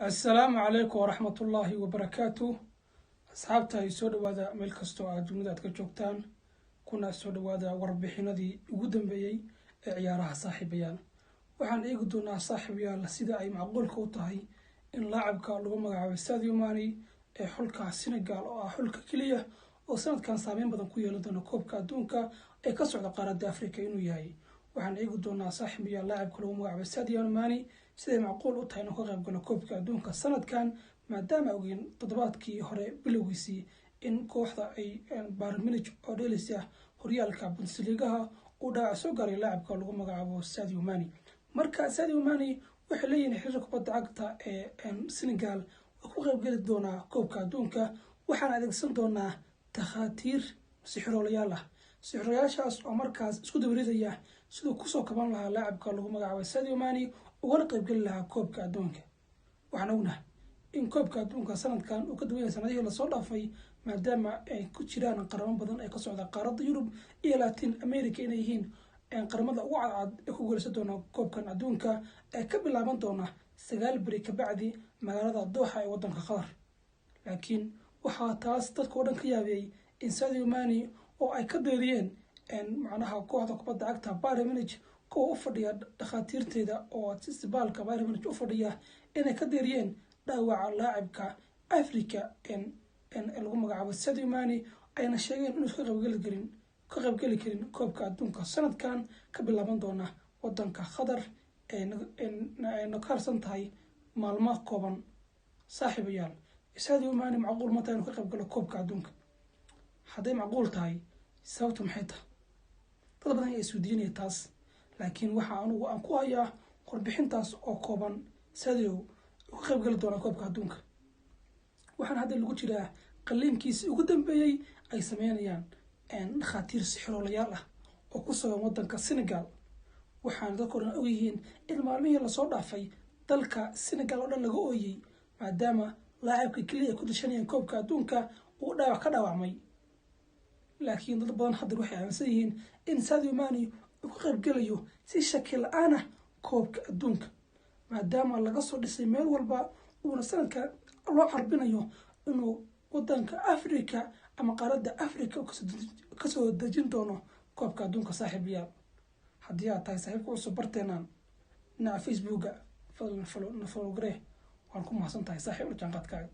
السلام عليكم ورحمة الله وبركاته. أصحابتها يسود وهذا ملك استوى جملة كجوكتان كنا يسود وهذا وربحنا دي وجودن بيجي عيارها صاحبيان وحن يقدونا صاحبيان لسيدا أي معقول كوتهاي إن لاعب كارلو مجا ساديو ماني حلك السنغال أو حلك كلية وسنة كان سامين بدن كويا لدنا كوب كادونكا كسر قارة أفريقيا إنه ياي وحن يقدونا صاحبيان لاعب كارلو مجا ساديو ماني سيدا معقول أوتهاي نقرب قلنا كوب كادونكا السنة كان maadaama ogeyn toddobaadkii hore bilowgiisii in kooxda ay Bayern Munich oo dheelaysa horyaalka Bundesliga uu dhaawac soo gaaray laacibka lagu magacaabo Sadio Mane marka Sadio Mane wuxuu leeyahay xiriirka kubadda cagta ee Senegal oo ku qayb gali doona koobka adduunka waxaan adeegsan doonaa takhaatiir sixroolayaashaas oo markaas isku dabaridaya sidoo ku soo kaban lahaa laacibka lagu magacaabo Sadio Mane uga qayb gali lahaa koobka adduunka waxaan ognahay in koobka adduunka sanadkan uu ka duwan yahay sanadihii la soo dhaafay maadaama ay ku jiraan qaramo badan ay ka socda qaaradda Yurub iyo Latin America inay yihiin qaramada ugu cadcad ee ku guuleysan doona koobkan adduunka ee ka bilaaban doona 9 bari ka bacdi magaalada Doha ee wadanka Qatar laakiin waxa taas dadka oo dhan ka yaabay in Sadio Mane oo ay ka deeriyeen macnaha kooxda kubadda cagta Bayern Munich oo u fadhiya dhakhaatiirteeda oo isbitaalka Bayern Munich u fadhiya inay ka deeriyeen dhaawaca laacibka Afrika lagu magacaabo Sadio Mane ayna sheegeen inuu ka qaybgali karin koobka adduunka sanadkan ka bilaaban doona wadanka Qatar ee karsan tahay maalmo kooban saaxiibayaal Sadio Mane macquul ma tahay inuu ka qaybgalo koobka adduunka haday macquul tahay sababtu maxay tahay dad badan ay isweydiinayaan taas laakiin waxa aan ku hayaa warbixintaas oo kooban Sadio ka qayb gali doona koobka adduunka waxaan hadda lagu jiraa qaliinkiisa ugu dambeeyay ay sameynayaan dhakhaatiir sixroolayaal ah oo ku sugan wadanka Senegal waxaan dadku og yihiin in maalmihii la soo dhaafay dalka Senegal oo dhan laga ooyay maadaama laacibka kaliya ku dashanayaan koobka adduunka uu dhaawac ka dhaawacmay laakiin dad badan hadda waxay aaminsan yihiin in Sadio Mane uu ka qayb galayo si shaki la'aan ah koobka adduunka maadaama laga soo dhisay meel walba uuna sanadka loo carbinayo inuu wadanka Afrika ama qaaradda Afrika ka soo dejin doono koobka adduunka saaxiibayaal haddii aad tahay saaxiibka cusub barteenaan na Facebook fadlan follow garee waan ku mahadsantahay saaxiib u jaanqaadkaaga